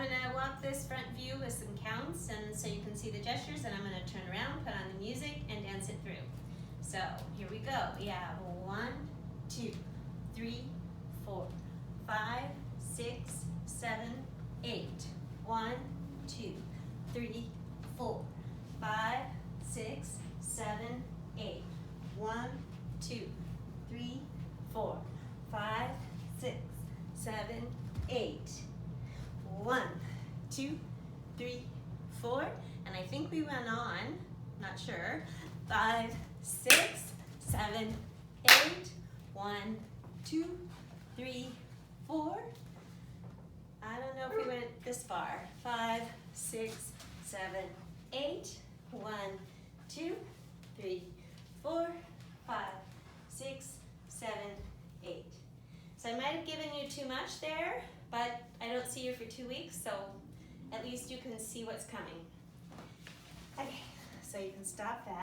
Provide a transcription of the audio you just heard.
gonna walk this front view with some counts and so you can see the gestures, and I'm gonna turn around, put on the music, and dance it through. So here we go. We have 1, 2, 3, 4, 5, 6, 7, 8. 1, 2, 3, 4, 5, 6, 7, 8. 1, 2, 3, 4, 5, 6, 7, 8. 1, 2, 3, 4, and I think we went on, not sure. 5, 6, 7, 8. 1, 2, 3, 4. I don't know if we went this far. 5, 6, 7, 8. 1, 2, 3, 4, 5, 6, 7, 8. So I might have given you too much there, but I don't see you for 2 weeks, so at least you can see what's coming. Okay, so you can stop that.